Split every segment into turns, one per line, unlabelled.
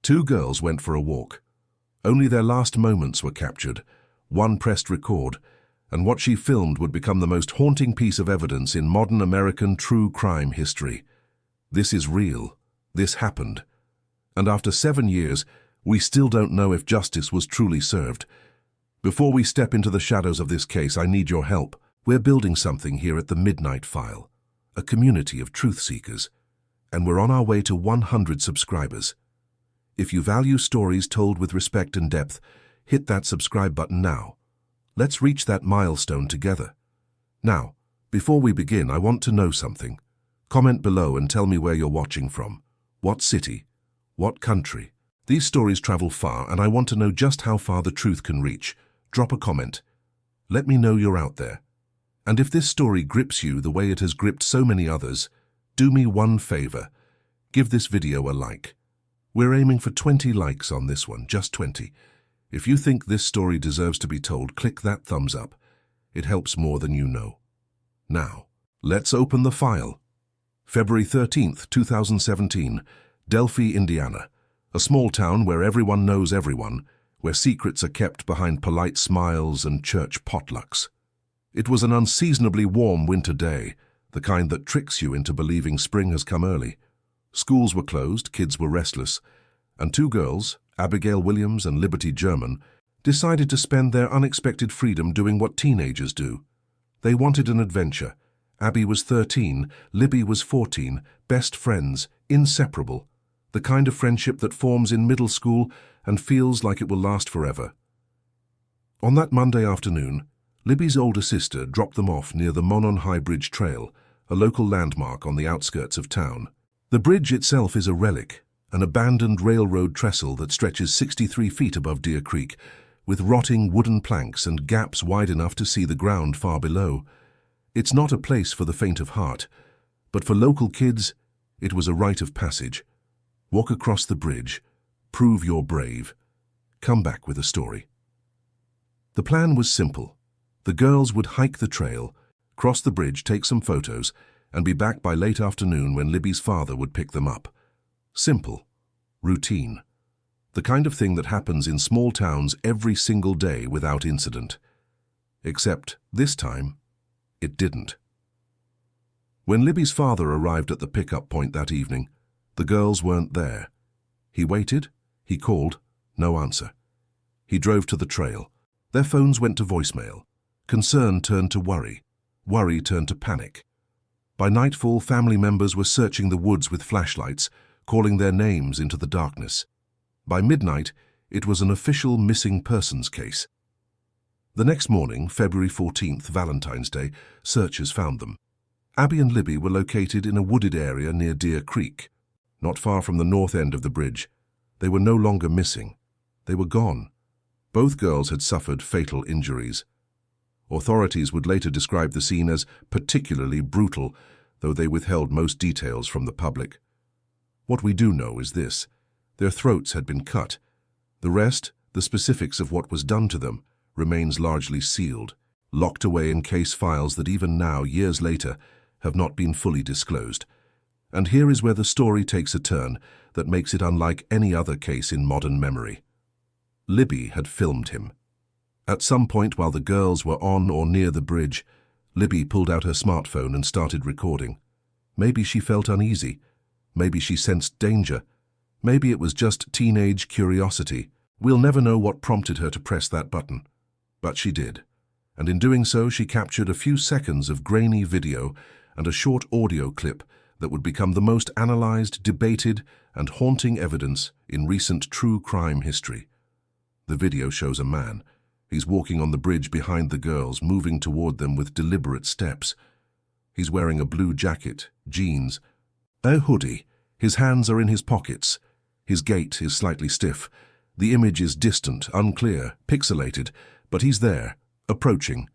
Two girls went for a walk. Only their last moments were captured. One pressed record, and what she filmed would become the most haunting piece of evidence in modern American true crime history. This is real. This happened. And after 7 years, we still don't know if justice was truly served. Before we step into the shadows of this case, I need your help. We're building something here at the Midnight File, a community of truth seekers, and we're on our way to 100 subscribers. If you value stories told with respect and depth, hit that subscribe button now. Let's reach that milestone together. Now, before we begin, I want to know something. Comment below and tell me where you're watching from. What city? What country? These stories travel far, and I want to know just how far the truth can reach. Drop a comment. Let me know you're out there. And if this story grips you the way it has gripped so many others, do me one favor. Give this video a like. We're aiming for 20 likes on this one, just 20. If you think this story deserves to be told, click that thumbs up. It helps more than you know. Now, let's open the file. February 13th, 2017, Delphi, Indiana. A small town where everyone knows everyone, where secrets are kept behind polite smiles and church potlucks. It was an unseasonably warm winter day, the kind that tricks you into believing spring has come early. Schools were closed, kids were restless, and two girls, Abigail Williams and Liberty German, decided to spend their unexpected freedom doing what teenagers do. They wanted an adventure. Abby was 13, Libby was 14, best friends, inseparable, the kind of friendship that forms in middle school and feels like it will last forever. On that Monday afternoon, Libby's older sister dropped them off near the Monon High Bridge Trail, a local landmark on the outskirts of town. The bridge itself is a relic, an abandoned railroad trestle that stretches 63 feet above Deer Creek, with rotting wooden planks and gaps wide enough to see the ground far below. It's not a place for the faint of heart, but for local kids, it was a rite of passage. Walk across the bridge, prove you're brave, come back with a story. The plan was simple. The girls would hike the trail, cross the bridge, take some photos, and be back by late afternoon when Libby's father would pick them up. Simple. Routine. The kind of thing that happens in small towns every single day without incident. Except, this time, it didn't. When Libby's father arrived at the pickup point that evening, the girls weren't there. He waited, he called, no answer. He drove to the trail. Their phones went to voicemail. Concern turned to worry. Worry turned to panic. By nightfall, family members were searching the woods with flashlights, calling their names into the darkness. By midnight, it was an official missing persons case. The next morning, February 14th, Valentine's Day, searchers found them. Abby and Libby were located in a wooded area near Deer Creek, not far from the north end of the bridge. They were no longer missing. They were gone. Both girls had suffered fatal injuries. Authorities would later describe the scene as particularly brutal, though they withheld most details from the public. What we do know is this: their throats had been cut. The rest, the specifics of what was done to them, remains largely sealed, locked away in case files that even now, years later, have not been fully disclosed. And here is where the story takes a turn that makes it unlike any other case in modern memory. Libby had filmed him. At some point while the girls were on or near the bridge, Libby pulled out her smartphone and started recording. Maybe she felt uneasy. Maybe she sensed danger. Maybe it was just teenage curiosity. We'll never know what prompted her to press that button. But she did. And in doing so, she captured a few seconds of grainy video and a short audio clip that would become the most analyzed, debated, and haunting evidence in recent true crime history. The video shows a man. He's walking on the bridge behind the girls, moving toward them with deliberate steps. He's wearing a blue jacket, jeans, a hoodie. His hands are in his pockets. His gait is slightly stiff. The image is distant, unclear, pixelated, but he's there, approaching.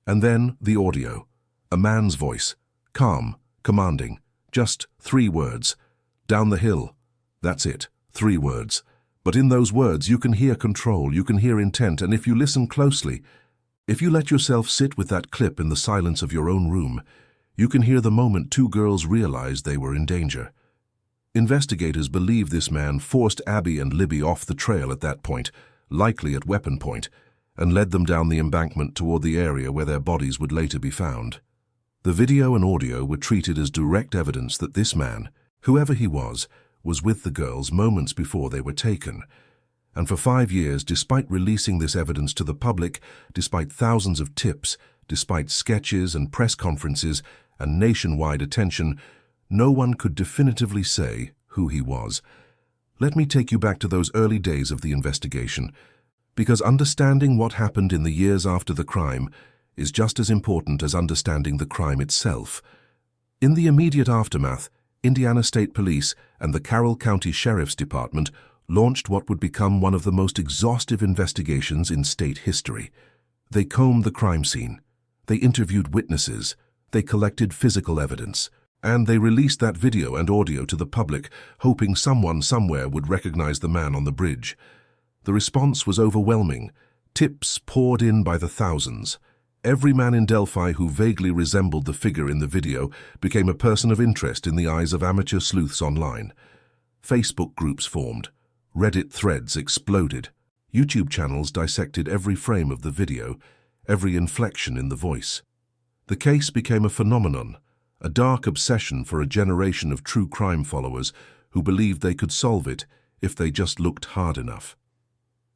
And then the audio. A man's voice, calm, commanding, just 3 words. Down the hill. That's it, 3 words. But in those words you can hear control, you can hear intent, and if you listen closely, if you let yourself sit with that clip in the silence of your own room, you can hear the moment two girls realized they were in danger. Investigators believe this man forced Abby and Libby off the trail at that point, likely at weapon point, and led them down the embankment toward the area where their bodies would later be found. The video and audio were treated as direct evidence that this man, whoever he was with the girls moments before they were taken. And for 5 years, despite releasing this evidence to the public, despite thousands of tips, despite sketches and press conferences and nationwide attention, no one could definitively say who he was. Let me take you back to those early days of the investigation, because understanding what happened in the years after the crime is just as important as understanding the crime itself. In the immediate aftermath, Indiana State Police and the Carroll County Sheriff's Department launched what would become one of the most exhaustive investigations in state history. They combed the crime scene, they interviewed witnesses, they collected physical evidence, and they released that video and audio to the public, hoping someone somewhere would recognize the man on the bridge. The response was overwhelming. Tips poured in by the thousands. Every man in Delphi who vaguely resembled the figure in the video became a person of interest in the eyes of amateur sleuths online. Facebook groups formed. Reddit threads exploded. YouTube channels dissected every frame of the video, every inflection in the voice. The case became a phenomenon, a dark obsession for a generation of true crime followers who believed they could solve it if they just looked hard enough.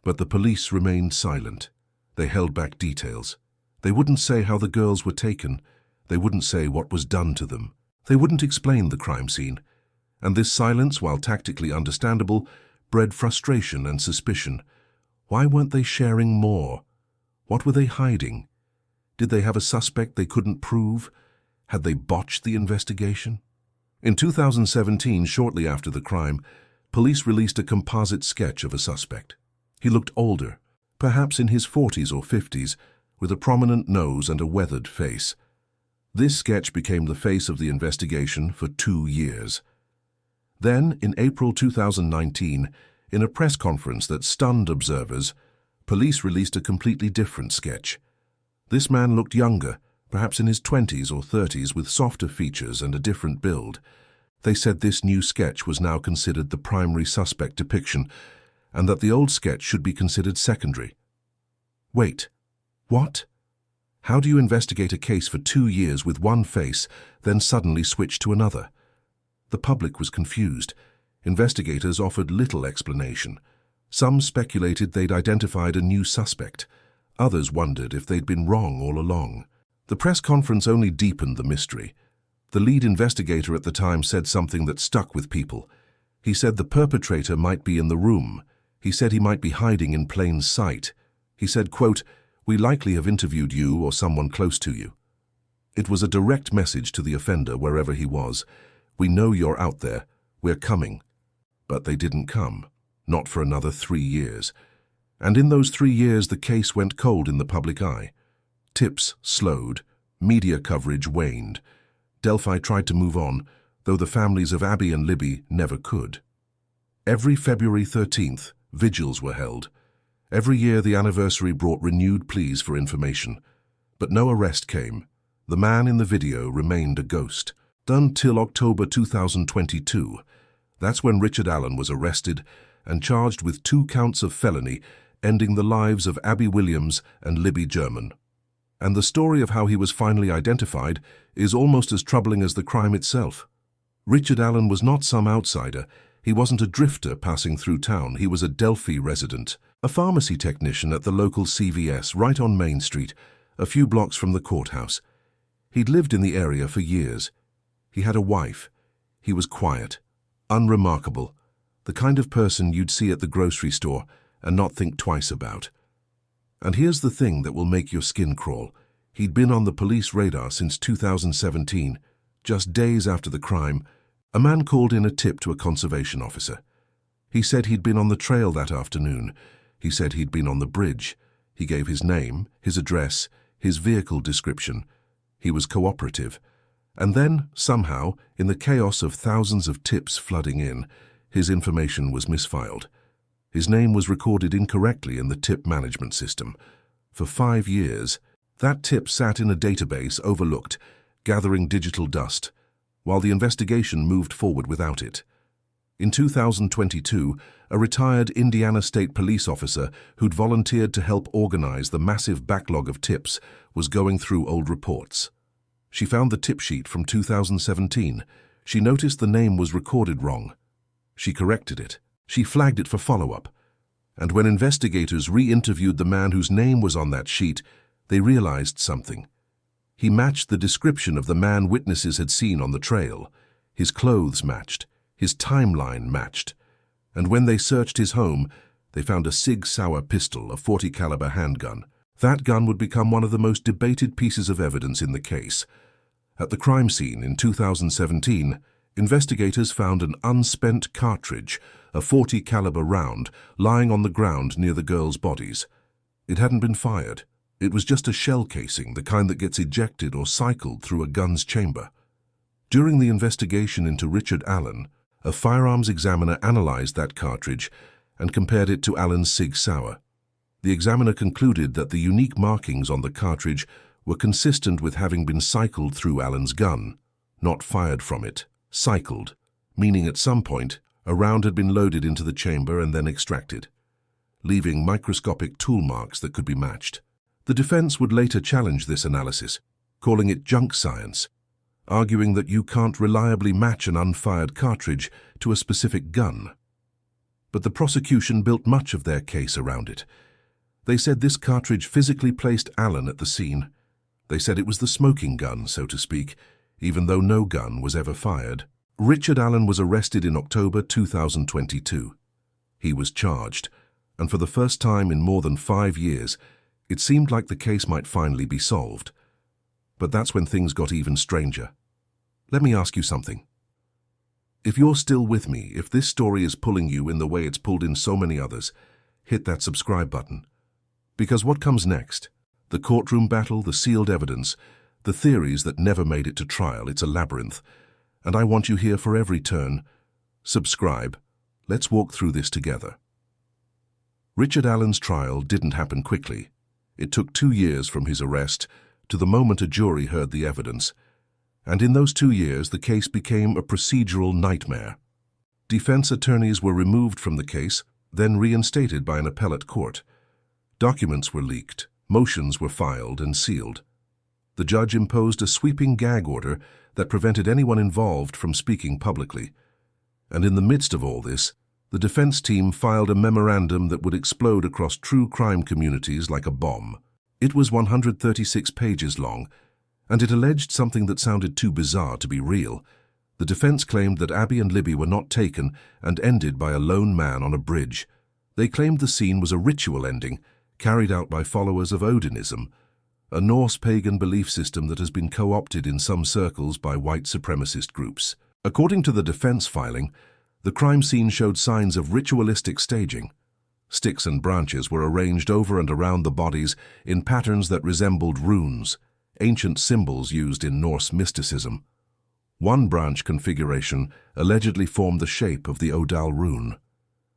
But the police remained silent. They held back details. They wouldn't say how the girls were taken. They wouldn't say what was done to them. They wouldn't explain the crime scene. And this silence, while tactically understandable, bred frustration and suspicion. Why weren't they sharing more? What were they hiding? Did they have a suspect they couldn't prove? Had they botched the investigation? In 2017, shortly after the crime, police released a composite sketch of a suspect. He looked older, perhaps in his 40s or 50s, with a prominent nose and a weathered face. This sketch became the face of the investigation for 2 years. Then, in April 2019, in a press conference that stunned observers, police released a completely different sketch. This man looked younger, perhaps in his 20s or 30s, with softer features and a different build. They said this new sketch was now considered the primary suspect depiction, and that the old sketch should be considered secondary. Wait. What? How do you investigate a case for 2 years with one face, then suddenly switch to another? The public was confused. Investigators offered little explanation. Some speculated they'd identified a new suspect. Others wondered if they'd been wrong all along. The press conference only deepened the mystery. The lead investigator at the time said something that stuck with people. He said the perpetrator might be in the room. He said he might be hiding in plain sight. He said, quote, "We likely have interviewed you or someone close to you." It was a direct message to the offender wherever he was. We know you're out there. We're coming. But they didn't come. Not for another 3 years. And in those 3 years, the case went cold in the public eye. Tips slowed. Media coverage waned. Delphi tried to move on, though the families of Abby and Libby never could. Every February 13th, vigils were held. Every year the anniversary brought renewed pleas for information. But no arrest came. The man in the video remained a ghost. Until October 2022. That's when Richard Allen was arrested and charged with 2 counts of felony, ending the lives of Abby Williams and Libby German. And the story of how he was finally identified is almost as troubling as the crime itself. Richard Allen was not some outsider. He wasn't a drifter passing through town. He was a Delphi resident, a pharmacy technician at the local CVS right on Main Street, a few blocks from the courthouse. He'd lived in the area for years. He had a wife. He was quiet, unremarkable, the kind of person you'd see at the grocery store and not think twice about. And here's the thing that will make your skin crawl. He'd been on the police radar since 2017. Just days after the crime, a man called in a tip to a conservation officer. He said he'd been on the trail that afternoon. He said he'd been on the bridge. He gave his name, his address, his vehicle description. He was cooperative. And then, somehow, in the chaos of thousands of tips flooding in, his information was misfiled. His name was recorded incorrectly in the tip management system. For 5 years, that tip sat in a database overlooked, gathering digital dust, while the investigation moved forward without it. In 2022, a retired Indiana State Police officer who'd volunteered to help organize the massive backlog of tips was going through old reports. She found the tip sheet from 2017. She noticed the name was recorded wrong. She corrected it. She flagged it for follow-up. And when investigators re-interviewed the man whose name was on that sheet, they realized something. He matched the description of the man witnesses had seen on the trail. His clothes matched. His timeline matched. And when they searched his home, they found a Sig Sauer pistol, a .40 caliber handgun. That gun would become one of the most debated pieces of evidence in the case. At the crime scene in 2017, investigators found an unspent cartridge, a .40 caliber round, lying on the ground near the girls' bodies. It hadn't been fired. It was just a shell casing, the kind that gets ejected or cycled through a gun's chamber. During the investigation into Richard Allen, a firearms examiner analyzed that cartridge and compared it to Allen's Sig Sauer. The examiner concluded that the unique markings on the cartridge were consistent with having been cycled through Allen's gun, not fired from it. Cycled, meaning at some point a round had been loaded into the chamber and then extracted, leaving microscopic tool marks that could be matched. The defense would later challenge this analysis, calling it junk science, arguing that you can't reliably match an unfired cartridge to a specific gun. But the prosecution built much of their case around it. They said this cartridge physically placed Allen at the scene. They said it was the smoking gun, so to speak, even though no gun was ever fired. Richard Allen was arrested in October 2022. He was charged, and for the first time in more than 5 years, it seemed like the case might finally be solved. But that's when things got even stranger. Let me ask you something. If you're still with me, if this story is pulling you in the way it's pulled in so many others, hit that subscribe button. Because what comes next? The courtroom battle, the sealed evidence, the theories that never made it to trial. It's a labyrinth. And I want you here for every turn. Subscribe. Let's walk through this together. Richard Allen's trial didn't happen quickly. It took 2 years from his arrest to the moment a jury heard the evidence. And in those 2 years, the case became a procedural nightmare. Defense attorneys were removed from the case, then reinstated by an appellate court. Documents were leaked, motions were filed and sealed. The judge imposed a sweeping gag order that prevented anyone involved from speaking publicly. And in the midst of all this, the defense team filed a memorandum that would explode across true crime communities like a bomb. It was 136 pages long, and it alleged something that sounded too bizarre to be real. The defense claimed that Abby and Libby were not taken and ended by a lone man on a bridge. They claimed the scene was a ritual ending, carried out by followers of Odinism, a Norse pagan belief system that has been co-opted in some circles by white supremacist groups. According to the defense filing, the crime scene showed signs of ritualistic staging. Sticks and branches were arranged over and around the bodies in patterns that resembled runes, ancient symbols used in Norse mysticism. One branch configuration allegedly formed the shape of the Odal rune.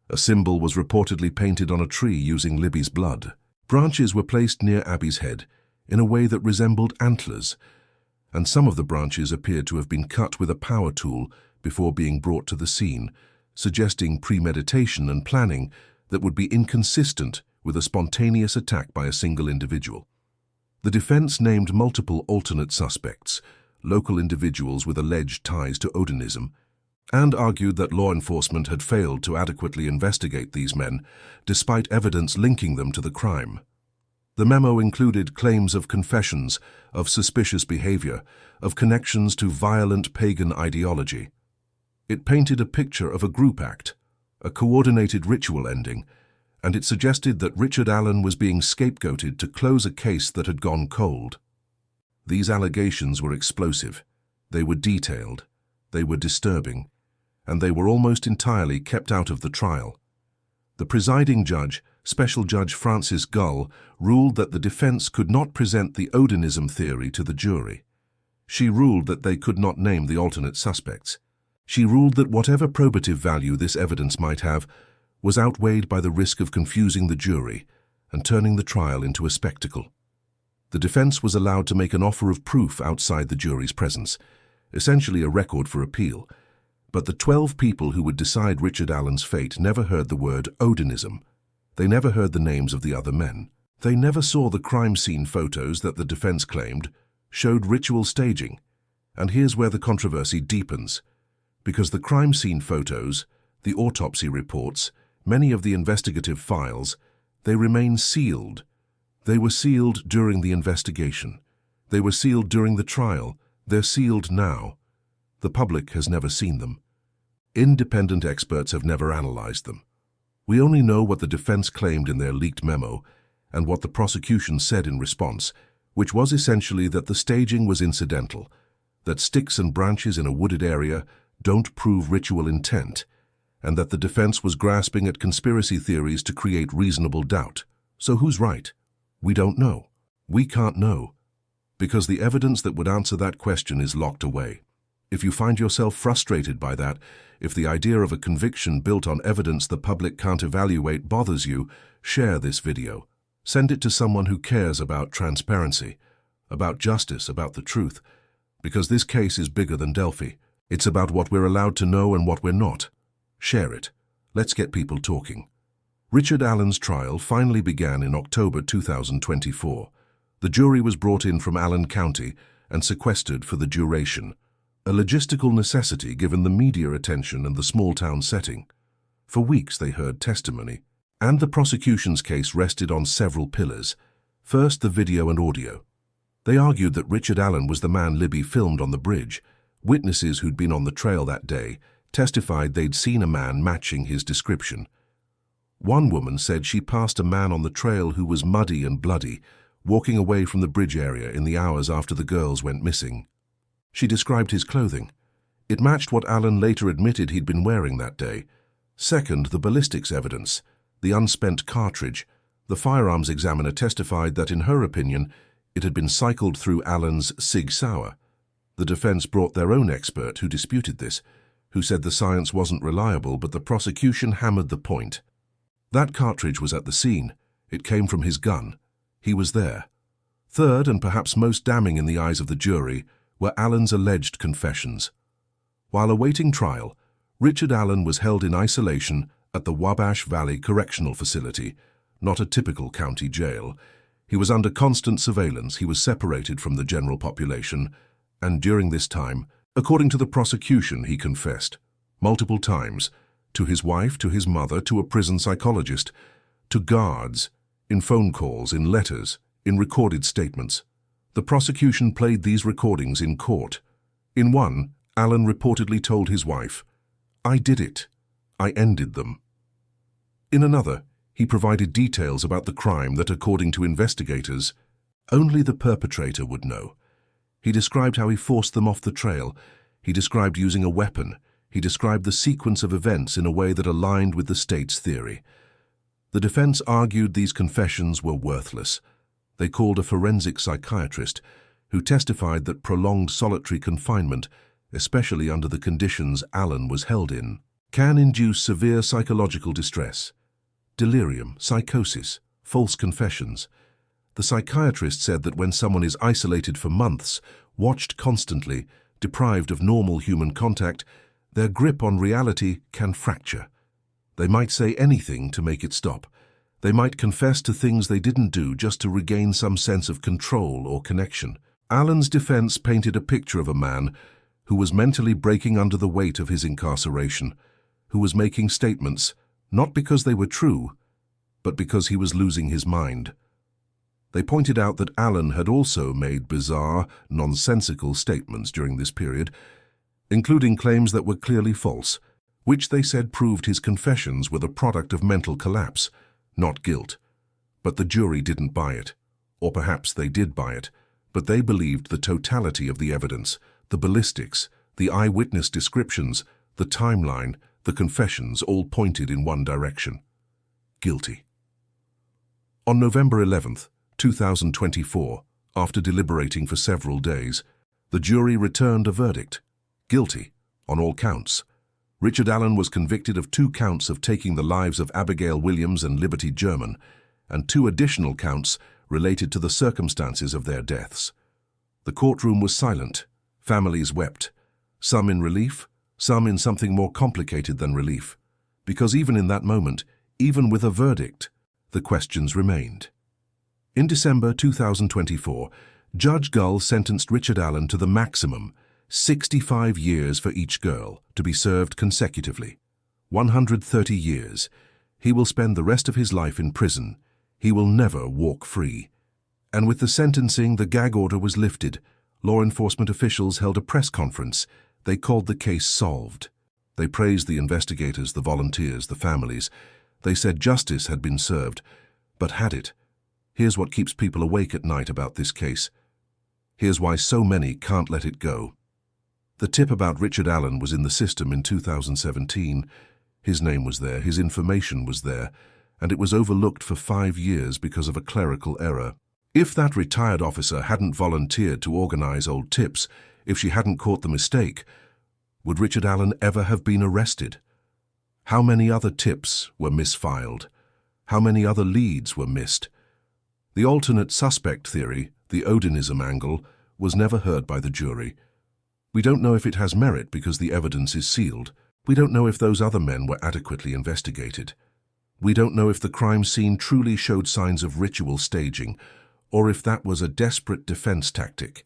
A symbol was reportedly painted on a tree using Libby's blood. Branches were placed near Abby's head in a way that resembled antlers, and some of the branches appeared to have been cut with a power tool before being brought to the scene, suggesting premeditation and planning that would be inconsistent with a spontaneous attack by a single individual. The defense named multiple alternate suspects, local individuals with alleged ties to Odinism, and argued that law enforcement had failed to adequately investigate these men, despite evidence linking them to the crime. The memo included claims of confessions, of suspicious behavior, of connections to violent pagan ideology. It painted a picture of a group act, a coordinated ritual ending, and it suggested that Richard Allen was being scapegoated to close a case that had gone cold. These allegations were explosive, they were detailed, they were disturbing, and they were almost entirely kept out of the trial. The presiding judge, Special Judge Francis Gull, ruled that the defense could not present the Odinism theory to the jury. She ruled that they could not name the alternate suspects. She ruled that whatever probative value this evidence might have was outweighed by the risk of confusing the jury and turning the trial into a spectacle. The defense was allowed to make an offer of proof outside the jury's presence, essentially a record for appeal, But the 12 people who would decide Richard Allen's fate never heard the word Odinism. They never heard the names of the other men. They never saw the crime scene photos that the defense claimed showed ritual staging. And here's where the controversy deepens. Because the crime scene photos, the autopsy reports, many of the investigative files, they remain sealed. They were sealed during the investigation. They were sealed during the trial. They're sealed now. The public has never seen them. Independent experts have never analyzed them. We only know what the defense claimed in their leaked memo and what the prosecution said in response, which was essentially that the staging was incidental, that sticks and branches in a wooded area don't prove ritual intent, and that the defense was grasping at conspiracy theories to create reasonable doubt. So who's right? We don't know. We can't know, because the evidence that would answer that question is locked away. If you find yourself frustrated by that, if the idea of a conviction built on evidence the public can't evaluate bothers you, share this video. Send it to someone who cares about transparency, about justice, about the truth, because this case is bigger than Delphi. It's about what we're allowed to know and what we're not. Share it. Let's get people talking. Richard Allen's trial finally began in October 2024. The jury was brought in from Allen County and sequestered for the duration, a logistical necessity given the media attention and the small-town setting. For weeks they heard testimony, and the prosecution's case rested on several pillars. First, the video and audio. They argued that Richard Allen was the man Libby filmed on the bridge. Witnesses who'd been on the trail that day testified they'd seen a man matching his description. One woman said she passed a man on the trail who was muddy and bloody, walking away from the bridge area in the hours after the girls went missing. She described his clothing. It matched what Allen later admitted he'd been wearing that day. Second, the ballistics evidence, the unspent cartridge. The firearms examiner testified that, in her opinion, it had been cycled through Allen's Sig Sauer. The defense brought their own expert who disputed this, who said the science wasn't reliable, but the prosecution hammered the point. That cartridge was at the scene. It came from his gun. He was there. Third, and perhaps most damning in the eyes of the jury, were Allen's alleged confessions. While awaiting trial, Richard Allen was held in isolation at the Wabash Valley Correctional Facility, not a typical county jail. He was under constant surveillance. He was separated from the general population, and during this time, according to the prosecution, he confessed multiple times to his wife, to his mother, to a prison psychologist, to guards, in phone calls, in letters, in recorded statements. The prosecution played these recordings in court. In one, Allen reportedly told his wife, "I did it. I ended them." In another, he provided details about the crime that, according to investigators, only the perpetrator would know. He described how he forced them off the trail. He described using a weapon. He described the sequence of events in a way that aligned with the state's theory. The defense argued these confessions were worthless. They called a forensic psychiatrist, who testified that prolonged solitary confinement, especially under the conditions Allen was held in, can induce severe psychological distress, delirium, psychosis, false confessions. The psychiatrist said that when someone is isolated for months, watched constantly, deprived of normal human contact, their grip on reality can fracture. They might say anything to make it stop. They might confess to things they didn't do just to regain some sense of control or connection. Allen's defense painted a picture of a man who was mentally breaking under the weight of his incarceration, who was making statements not because they were true, but because he was losing his mind. They pointed out that Allen had also made bizarre, nonsensical statements during this period, including claims that were clearly false, which they said proved his confessions were the product of mental collapse, not guilt. But the jury didn't buy it. Or perhaps they did buy it, but they believed the totality of the evidence, the ballistics, the eyewitness descriptions, the timeline, the confessions all pointed in one direction. Guilty. On November 11th, 2024, after deliberating for several days, the jury returned a verdict. Guilty, on all counts. Richard Allen was convicted of 2 counts of taking the lives of Abigail Williams and Liberty German, and 2 additional counts related to the circumstances of their deaths. The courtroom was silent. Families wept, some in relief, some in something more complicated than relief, because even in that moment, even with a verdict, the questions remained. In December 2024, Judge Gull sentenced Richard Allen to the maximum, 65 years for each girl, to be served consecutively. 130 years. He will spend the rest of his life in prison. He will never walk free. And with the sentencing, the gag order was lifted. Law enforcement officials held a press conference. They called the case solved. They praised the investigators, the volunteers, the families. They said justice had been served. But had it? Here's what keeps people awake at night about this case. Here's why so many can't let it go. The tip about Richard Allen was in the system in 2017. His name was there, his information was there, and it was overlooked for 5 years because of a clerical error. If that retired officer hadn't volunteered to organize old tips, if she hadn't caught the mistake, would Richard Allen ever have been arrested? How many other tips were misfiled? How many other leads were missed? The alternate suspect theory, the Odinism angle, was never heard by the jury. We don't know if it has merit because the evidence is sealed. We don't know if those other men were adequately investigated. We don't know if the crime scene truly showed signs of ritual staging, or if that was a desperate defense tactic.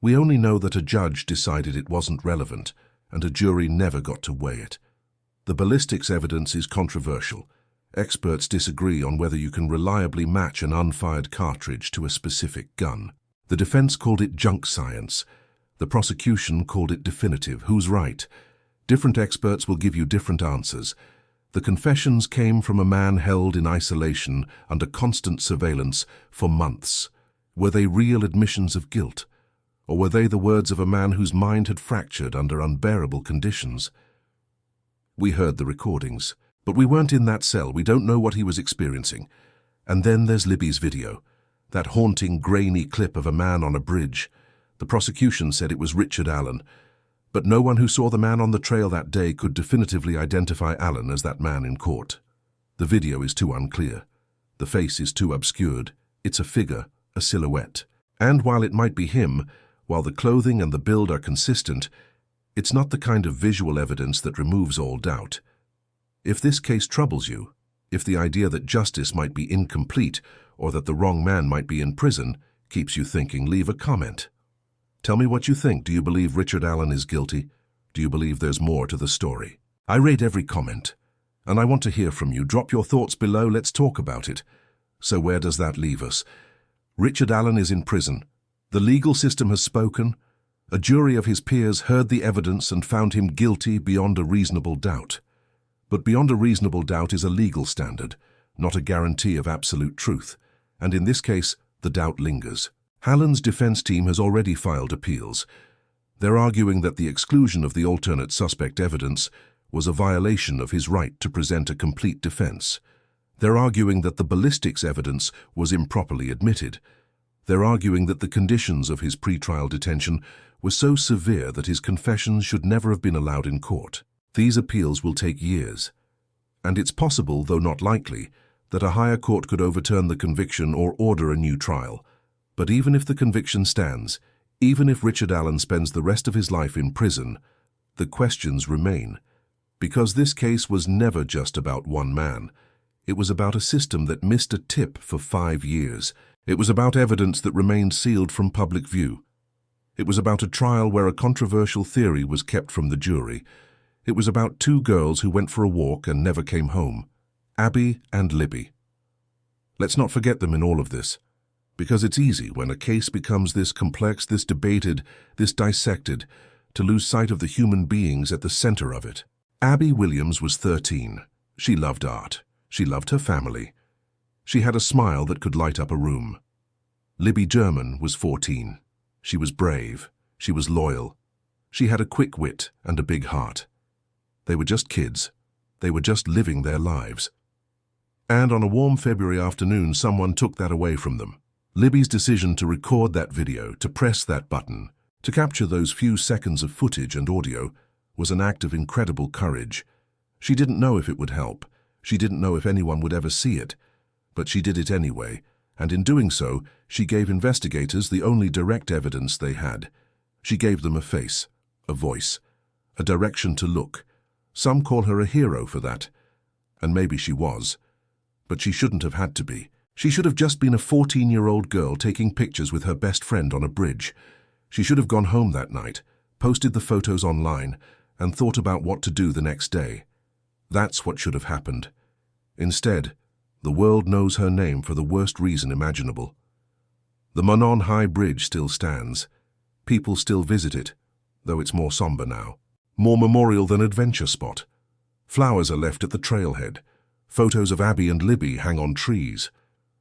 We only know that a judge decided it wasn't relevant, and a jury never got to weigh it. The ballistics evidence is controversial. Experts disagree on whether you can reliably match an unfired cartridge to a specific gun. The defense called it junk science. The prosecution called it definitive. Who's right? Different experts will give you different answers. The confessions came from a man held in isolation under constant surveillance for months. Were they real admissions of guilt? Or were they the words of a man whose mind had fractured under unbearable conditions? We heard the recordings, but we weren't in that cell. We don't know what he was experiencing. And then there's Libby's video, that haunting, grainy clip of a man on a bridge. The prosecution said it was Richard Allen, but no one who saw the man on the trail that day could definitively identify Allen as that man in court. The video is too unclear. The face is too obscured. It's a figure, a silhouette. And while it might be him, while the clothing and the build are consistent, it's not the kind of visual evidence that removes all doubt. If this case troubles you, if the idea that justice might be incomplete or that the wrong man might be in prison keeps you thinking, leave a comment. Tell me what you think. Do you believe Richard Allen is guilty? Do you believe there's more to the story? I read every comment, and I want to hear from you. Drop your thoughts below. Let's talk about it. So where does that leave us? Richard Allen is in prison. The legal system has spoken. A jury of his peers heard the evidence and found him guilty beyond a reasonable doubt. But beyond a reasonable doubt is a legal standard, not a guarantee of absolute truth. And in this case, the doubt lingers. Allen's defense team has already filed appeals. They're arguing that the exclusion of the alternate suspect evidence was a violation of his right to present a complete defense. They're arguing that the ballistics evidence was improperly admitted. They're arguing that the conditions of his pretrial detention were so severe that his confessions should never have been allowed in court. These appeals will take years. And it's possible, though not likely, that a higher court could overturn the conviction or order a new trial. But even if the conviction stands, even if Richard Allen spends the rest of his life in prison, the questions remain. Because this case was never just about one man. It was about a system that missed a tip for 5 years. It was about evidence that remained sealed from public view. It was about a trial where a controversial theory was kept from the jury. It was about 2 girls who went for a walk and never came home, Abby and Libby. Let's not forget them in all of this. Because it's easy when a case becomes this complex, this debated, this dissected, to lose sight of the human beings at the center of it. Abby Williams was 13. She loved art. She loved her family. She had a smile that could light up a room. Libby German was 14. She was brave. She was loyal. She had a quick wit and a big heart. They were just kids. They were just living their lives. And on a warm February afternoon, someone took that away from them. Libby's decision to record that video, to press that button, to capture those few seconds of footage and audio, was an act of incredible courage. She didn't know if it would help. She didn't know if anyone would ever see it. But she did it anyway, and in doing so, she gave investigators the only direct evidence they had. She gave them a face, a voice, a direction to look. Some call her a hero for that. And maybe she was. But she shouldn't have had to be. She should have just been a 14-year-old girl taking pictures with her best friend on a bridge. She should have gone home that night, posted the photos online, and thought about what to do the next day. That's what should have happened. Instead, the world knows her name for the worst reason imaginable. The Monon High Bridge still stands. People still visit it, though it's more somber now. More memorial than adventure spot. Flowers are left at the trailhead. Photos of Abby and Libby hang on trees.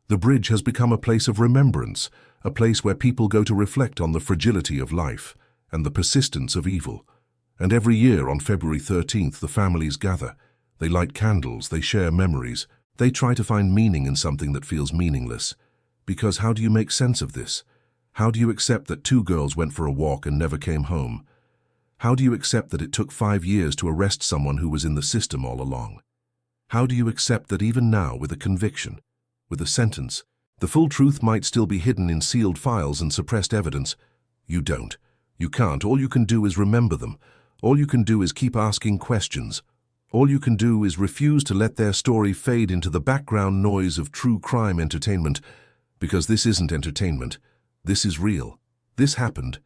The bridge has become a place of remembrance, a place where people go to reflect on the fragility of life and the persistence of evil. And every year on February 13th, the families gather. They light candles, they share memories. They try to find meaning in something that feels meaningless. Because how do you make sense of this? How do you accept that 2 girls went for a walk and never came home? How do you accept that it took 5 years to arrest someone who was in the system all along? How do you accept that even now, with a conviction, with a sentence, the full truth might still be hidden in sealed files and suppressed evidence? You don't. You can't. All you can do is remember them. All you can do is keep asking questions. All you can do is refuse to let their story fade into the background noise of true crime entertainment, because this isn't entertainment. This is real. This happened.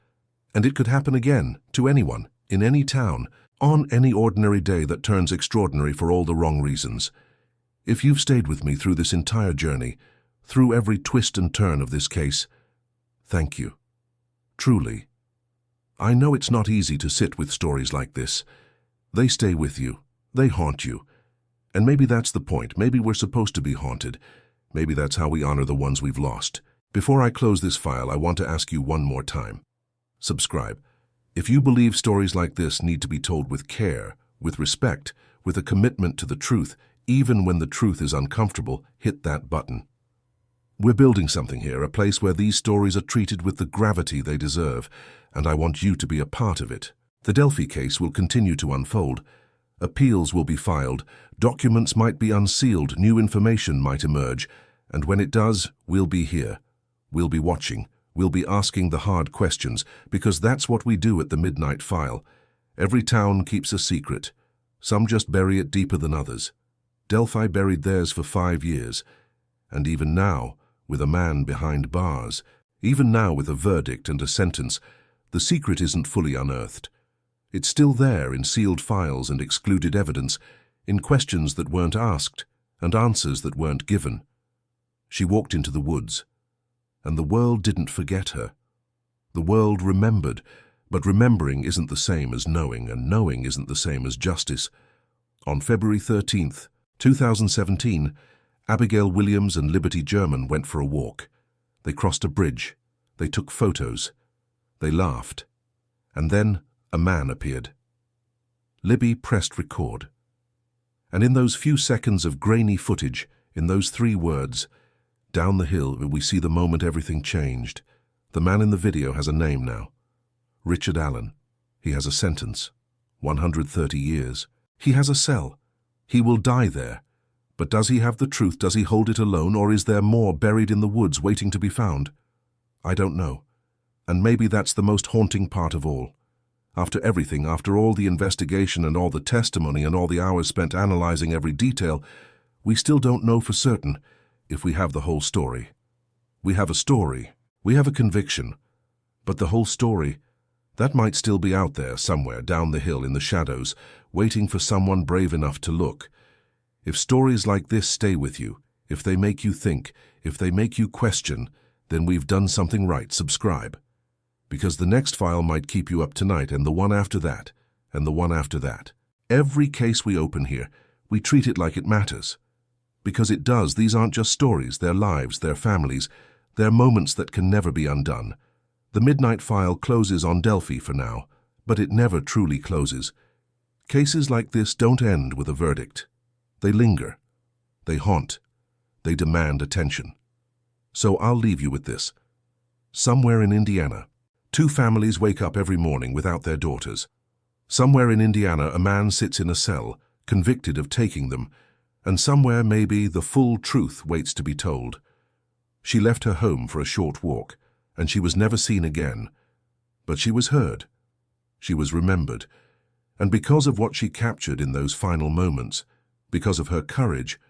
And it could happen again, to anyone, in any town, on any ordinary day that turns extraordinary for all the wrong reasons. If you've stayed with me through this entire journey, through every twist and turn of this case, thank you. Truly. I know it's not easy to sit with stories like this. They stay with you. They haunt you. And maybe that's the point. Maybe we're supposed to be haunted. Maybe that's how we honor the ones we've lost. Before I close this file, I want to ask you one more time. Subscribe. If you believe stories like this need to be told with care, with respect, with a commitment to the truth, even when the truth is uncomfortable, hit that button. We're building something here, a place where these stories are treated with the gravity they deserve, and I want you to be a part of it. The Delphi case will continue to unfold. Appeals will be filed, documents might be unsealed, new information might emerge, and when it does, we'll be here. We'll be watching. We'll be asking the hard questions, because that's what we do at the Midnight File. Every town keeps a secret. Some just bury it deeper than others. Delphi buried theirs for 5 years. And even now, with a man behind bars, even now with a verdict and a sentence, the secret isn't fully unearthed. It's still there in sealed files and excluded evidence, in questions that weren't asked and answers that weren't given. She walked into the woods, and the world didn't forget her. The world remembered, but remembering isn't the same as knowing, and knowing isn't the same as justice. On February 13th, 2017, Abigail Williams and Liberty German went for a walk. They crossed a bridge. They took photos. They laughed. And then a man appeared. Libby pressed record. And in those few seconds of grainy footage, in those 3 words, down the hill, we see the moment everything changed. The man in the video has a name now. Richard Allen. He has a sentence. 130 years. He has a cell. He will die there. But does he have the truth? Does he hold it alone? Or is there more buried in the woods waiting to be found? I don't know. And maybe that's the most haunting part of all. After everything, after all the investigation and all the testimony and all the hours spent analyzing every detail, we still don't know for certain if we have the whole story. We have a story. We have a conviction. But the whole story, that might still be out there somewhere down the hill in the shadows, waiting for someone brave enough to look. If stories like this stay with you, if they make you think, if they make you question, then we've done something right. Subscribe. Because the next file might keep you up tonight, and the one after that, and the one after that. Every case we open here, we treat it like it matters. Because it does. These aren't just stories, they're lives, they're families, they're moments that can never be undone. The Midnight File closes on Delphi for now, but it never truly closes. Cases like this don't end with a verdict. They linger. They haunt. They demand attention. So I'll leave you with this. Somewhere in Indiana, 2 families wake up every morning without their daughters. Somewhere in Indiana, a man sits in a cell, convicted of taking them, and somewhere maybe the full truth waits to be told. She left her home for a short walk, and she was never seen again. But she was heard. She was remembered. And because of what she captured in those final moments, because of her courage,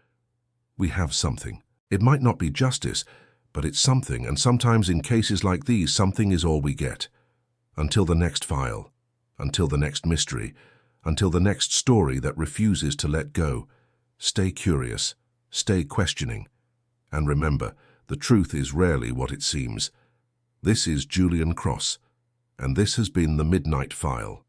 we have something. It might not be justice, but it's something, and sometimes in cases like these, something is all we get. Until the next file, until the next mystery, until the next story that refuses to let go, stay curious, stay questioning, and remember, the truth is rarely what it seems. This is Julian Cross, and this has been The Midnight File.